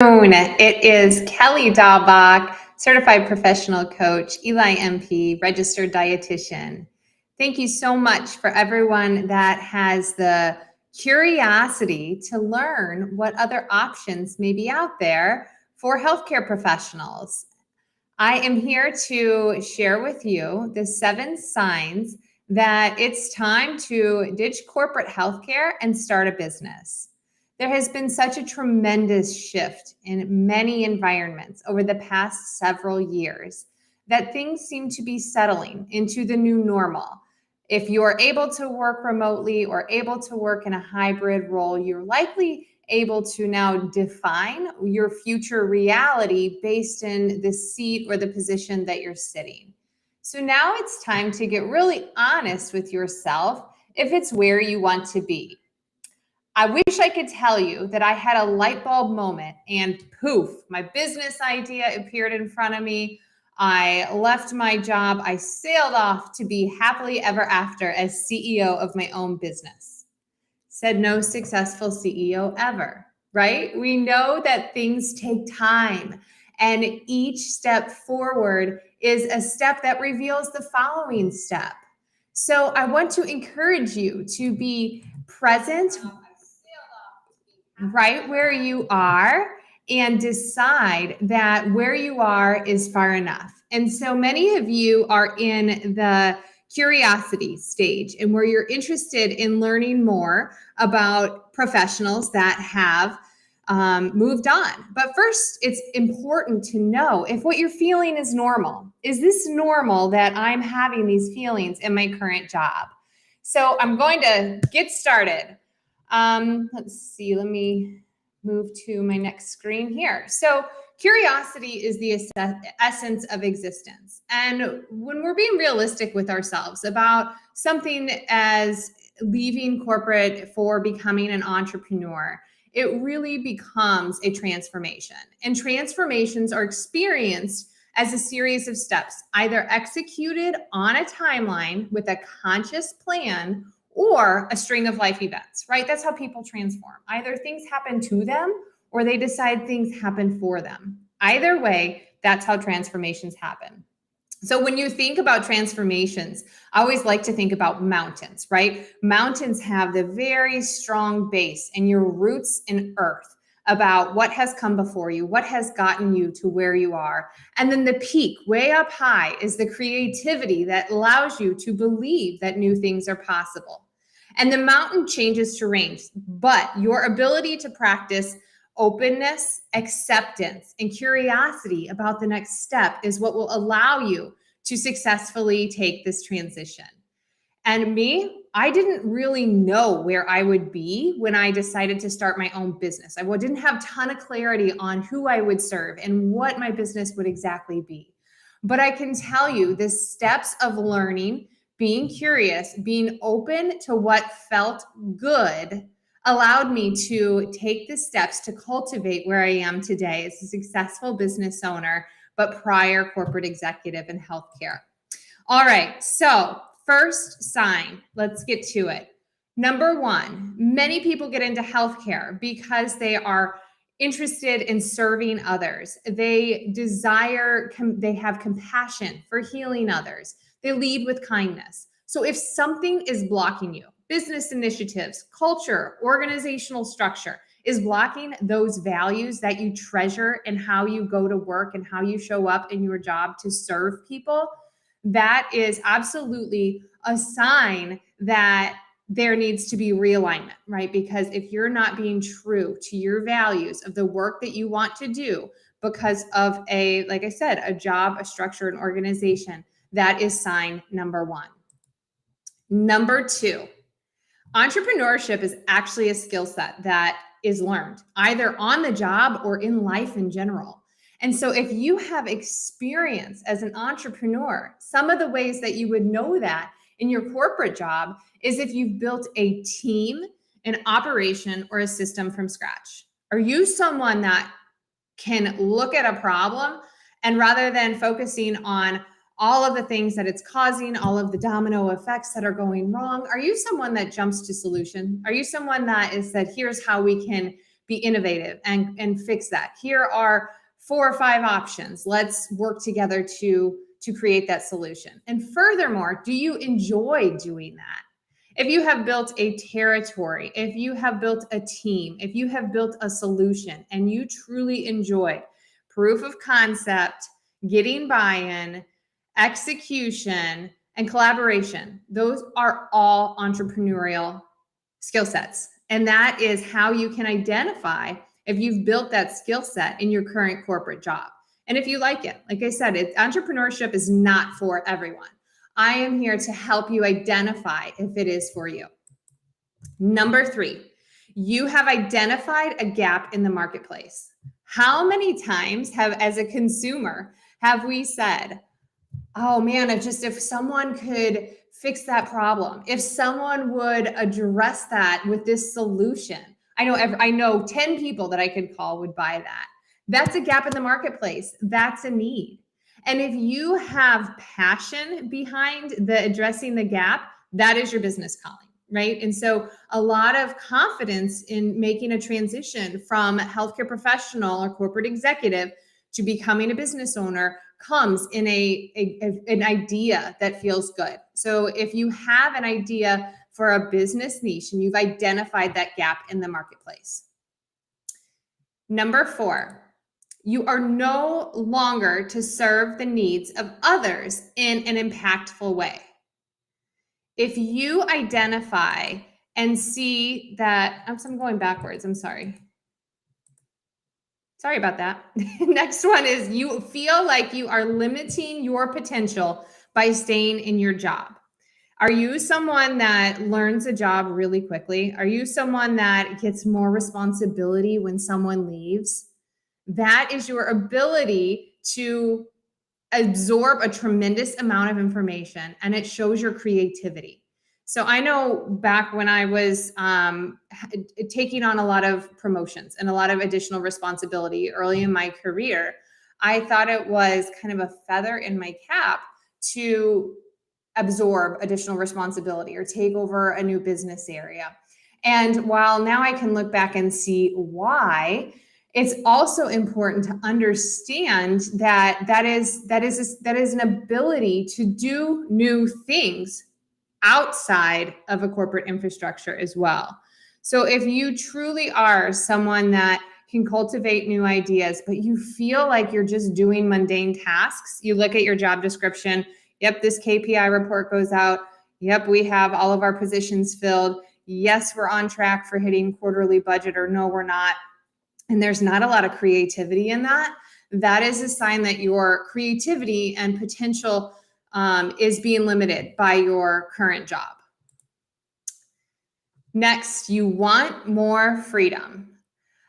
It is Kelly Dahlbach, certified professional coach, Eli MP, registered dietitian. Thank you so much for everyone that has the curiosity to learn what other options may be out there for healthcare professionals. I am here to share with you the 7 signs that it's time to ditch corporate healthcare and start a business. There has been such a tremendous shift in many environments over the past several years that things seem to be settling into the new normal. If you are able to work remotely or able to work in a hybrid role, you're likely able to now define your future reality based in the seat or the position that you're sitting. So now it's time to get really honest with yourself if it's where you want to be. I wish I could tell you that I had a light bulb moment and poof, my business idea appeared in front of me. I left my job. I sailed off to be happily ever after as CEO of my own business. Said no successful CEO ever, right? We know that things take time, and each step forward is a step that reveals the following step. So I want to encourage you to be present right where you are and decide that where you are is far enough. And so many of you are in the curiosity stage and where you're interested in learning more about professionals that have moved on. But first, it's important to know if what you're feeling is normal. Is this normal that I'm having these feelings in my current job? So I'm going to get started. Let's see, let me move to my next screen here. So curiosity is the essence of existence. And when we're being realistic with ourselves about something as leaving corporate for becoming an entrepreneur, it really becomes a transformation. And transformations are experienced as a series of steps, either executed on a timeline with a conscious plan or a string of life events, right? That's how people transform. Either things happen to them or they decide things happen for them. Either way, that's how transformations happen. So when you think about transformations, I always like to think about mountains, right? Mountains have the very strong base and your roots in earth about what has come before you, what has gotten you to where you are. And then the peak way up high is the creativity that allows you to believe that new things are possible. And the mountain changes terrain, but your ability to practice openness, acceptance, and curiosity about the next step is what will allow you to successfully take this transition. And me, I didn't really know where I would be when I decided to start my own business. I didn't have a ton of clarity on who I would serve and what my business would exactly be. But I can tell you the steps of learning, being curious, being open to what felt good allowed me to take the steps to cultivate where I am today as a successful business owner, but prior corporate executive in healthcare. All right, so first sign, let's get to it. Number 1, many people get into healthcare because they are interested in serving others. They have compassion for healing others. They lead with kindness. So if something is blocking you, business initiatives, culture, organizational structure is blocking those values that you treasure and how you go to work and how you show up in your job to serve people, that is absolutely a sign that there needs to be realignment, right? Because if you're not being true to your values of the work that you want to do because of like I said, a job, a structure, an organization, that is sign number 1. Number 2, entrepreneurship is actually a skill set that is learned either on the job or in life in general. And so if you have experience as an entrepreneur, some of the ways that you would know that in your corporate job is if you've built a team, an operation, or a system from scratch. Are you someone that can look at a problem and rather than focusing on all of the things that it's causing, all of the domino effects that are going wrong, are you someone that jumps to solution? Are you someone that is that here's how we can be innovative and fix that. Here are 4 or 5 options. Let's work together to create that solution. And furthermore, do you enjoy doing that? If you have built a territory, if you have built a team, if you have built a solution and you truly enjoy proof of concept, getting buy-in, execution, and collaboration, those are all entrepreneurial skill sets. And that is how you can identify if you've built that skill set in your current corporate job. And if you like it, like I said, entrepreneurship is not for everyone. I am here to help you identify if it is for you. Number 3, you have identified a gap in the marketplace. How many times as a consumer, have we said, oh man, if someone could fix that problem, if someone would address that with this solution, I know 10 people that I could call would buy that. That's a gap in the marketplace. That's a need. And if you have passion behind addressing the gap, that is your business calling, right? And so a lot of confidence in making a transition from healthcare professional or corporate executive to becoming a business owner comes in an idea that feels good. So if you have an idea for a business niche and you've identified that gap in the marketplace. Number 4, you are no longer to serve the needs of others in an impactful way. If you identify and see that, I'm going backwards, I'm sorry. Sorry about that. Next one is you feel like you are limiting your potential by staying in your job. Are you someone that learns a job really quickly? Are you someone that gets more responsibility when someone leaves? That is your ability to absorb a tremendous amount of information, and it shows your creativity. So I know back when I was taking on a lot of promotions and a lot of additional responsibility early in my career, I thought it was kind of a feather in my cap to absorb additional responsibility or take over a new business area. And while now I can look back and see why, it's also important to understand that is an ability to do new things outside of a corporate infrastructure as well. So if you truly are someone that can cultivate new ideas, but you feel like you're just doing mundane tasks, you look at your job description, yep, this KPI report goes out, yep, we have all of our positions filled, yes, we're on track for hitting quarterly budget, or no, we're not, and there's not a lot of creativity in that, that is a sign that your creativity and potential is being limited by your current job. Next, you want more freedom.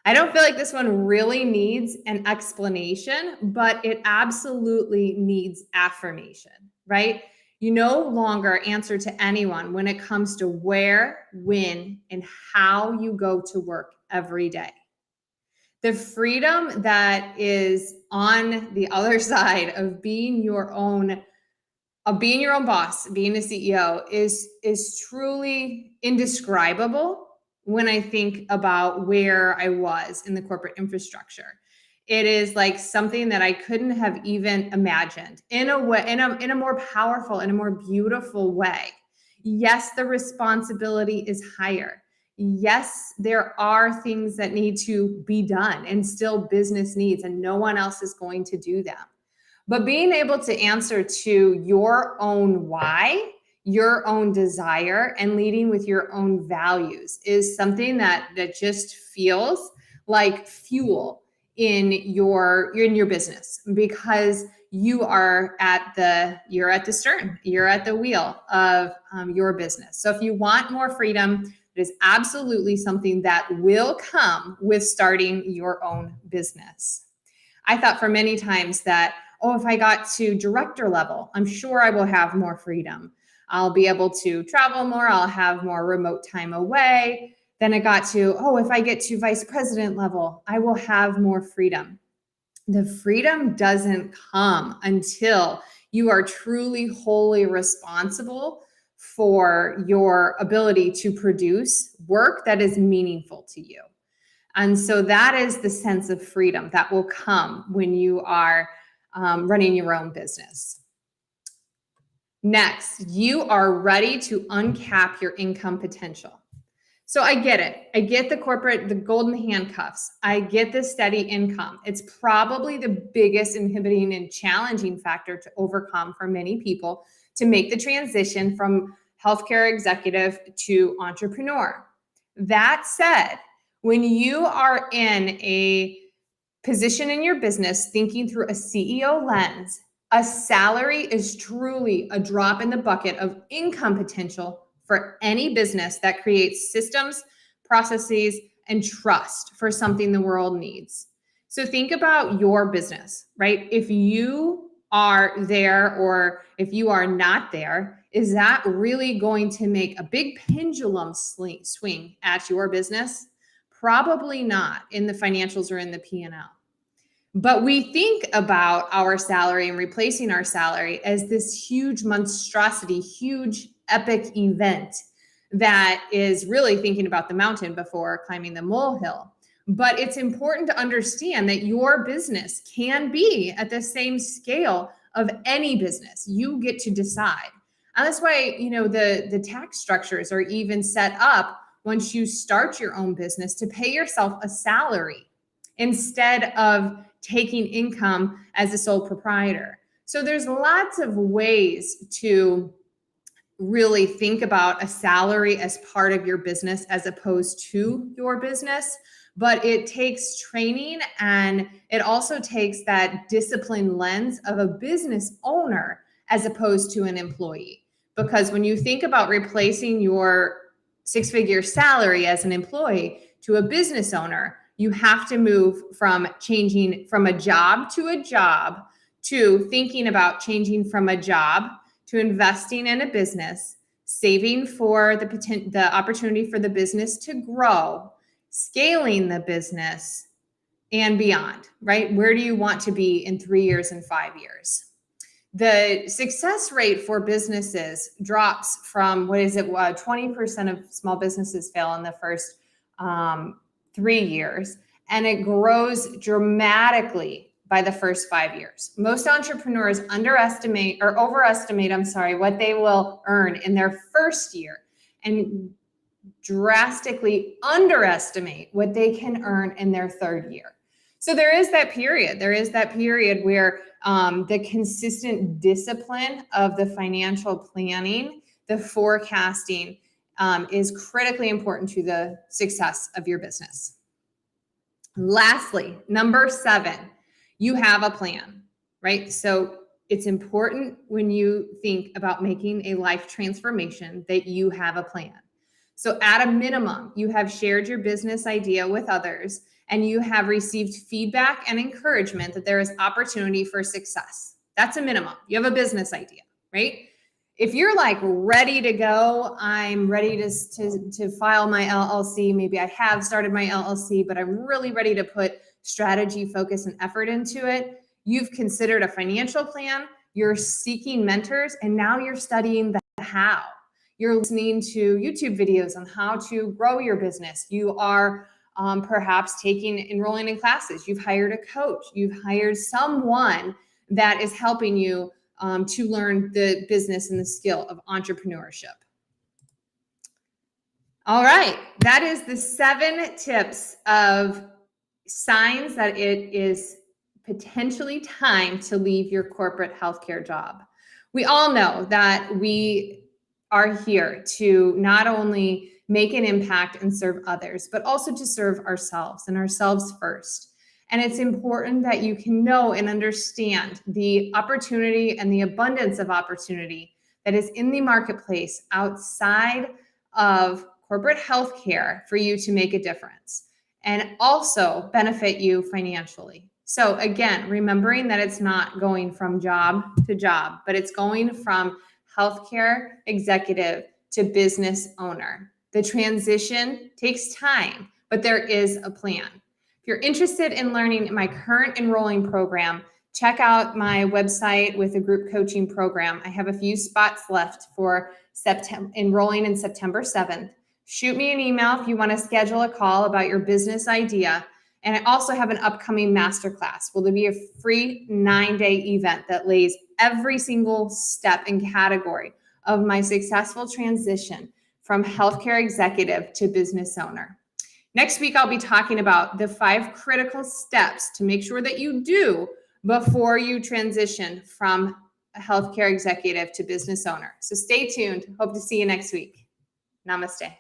I don't feel like this one really needs an explanation, but it absolutely needs affirmation, right? You no longer answer to anyone when it comes to where, when, and how you go to work every day. The freedom that is on the other side of being your own boss, being a CEO is truly indescribable when I think about where I was in the corporate infrastructure. It is like something that I couldn't have even imagined in a way, in a more powerful, in a more beautiful way. Yes, the responsibility is higher. Yes, there are things that need to be done and still business needs, and no one else is going to do them. But being able to answer to your own why, your own desire, and leading with your own values is something that just feels like fuel in your business, because you are at the stern, you're at the wheel of your business. So if you want more freedom, it is absolutely something that will come with starting your own business. I thought for many times that, if I got to director level, I'm sure I will have more freedom. I'll be able to travel more. I'll have more remote time away. Then I got to, if I get to vice president level, I will have more freedom. The freedom doesn't come until you are truly wholly responsible for your ability to produce work that is meaningful to you. And so that is the sense of freedom that will come when you are running your own business. Next, you are ready to uncap your income potential. So I get it. I get the golden handcuffs. I get the steady income. It's probably the biggest inhibiting and challenging factor to overcome for many people to make the transition from healthcare executive to entrepreneur. That said, when you are in a position in your business thinking through a CEO lens, a salary is truly a drop in the bucket of income potential for any business that creates systems, processes, and trust for something the world needs. So think about your business, right? If you are there or if you are not there, is that really going to make a big pendulum swing at your business? Probably not in the financials or in the P&L. But we think about our salary and replacing our salary as this huge monstrosity, huge epic event that is really thinking about the mountain before climbing the molehill. But it's important to understand that your business can be at the same scale of any business. You get to decide. And that's why, the tax structures are even set up once you start your own business to pay yourself a salary instead of taking income as a sole proprietor. So there's lots of ways to really think about a salary as part of your business as opposed to your business, but it takes training and it also takes that disciplined lens of a business owner as opposed to an employee. Because when you think about replacing your six-figure salary as an employee to a business owner, you have to move from changing from a job to thinking about changing from a job to investing in a business, saving for the opportunity for the business to grow, scaling the business, and beyond, right? Where do you want to be in 3 years and 5 years? The success rate for businesses drops from 20% of small businesses fail in the first 3 years, and it grows dramatically by the first 5 years. Most entrepreneurs overestimate what they will earn in their first year and drastically underestimate what they can earn in their third year. So there is that period where the consistent discipline of the financial planning, the forecasting, is critically important to the success of your business. Lastly, number 7, you have a plan, right? So it's important when you think about making a life transformation that you have a plan. So at a minimum, you have shared your business idea with others and you have received feedback and encouragement that there is opportunity for success. That's a minimum. You have a business idea, right? If you're like ready to go, I'm ready to file my LLC. Maybe I have started my LLC, but I'm really ready to put strategy, focus, and effort into it. You've considered a financial plan, you're seeking mentors, and now you're studying the how. You're listening to YouTube videos on how to grow your business. You are perhaps enrolling in classes. You've hired a coach. You've hired someone that is helping you to learn the business and the skill of entrepreneurship. All right, that is the 7 tips of signs that it is potentially time to leave your corporate healthcare job. We all know that we are here to not only make an impact and serve others, but also to serve ourselves and ourselves first. And it's important that you can know and understand the opportunity and the abundance of opportunity that is in the marketplace outside of corporate healthcare for you to make a difference and also benefit you financially. So again, remembering that it's not going from job to job, but it's going from healthcare executive to business owner. The transition takes time, but there is a plan. If you're interested in learning my current enrolling program, check out my website with a group coaching program. I have a few spots left for enrolling in September 7th. shoot me an email if you want to schedule a call about your business idea. And I also have an upcoming masterclass. Will there be a free 9-day event that lays every single step and category of my successful transition from healthcare executive to business owner. Next week, I'll be talking about the 5 critical steps to make sure that you do before you transition from a healthcare executive to business owner. So stay tuned. Hope to see you next week. Namaste.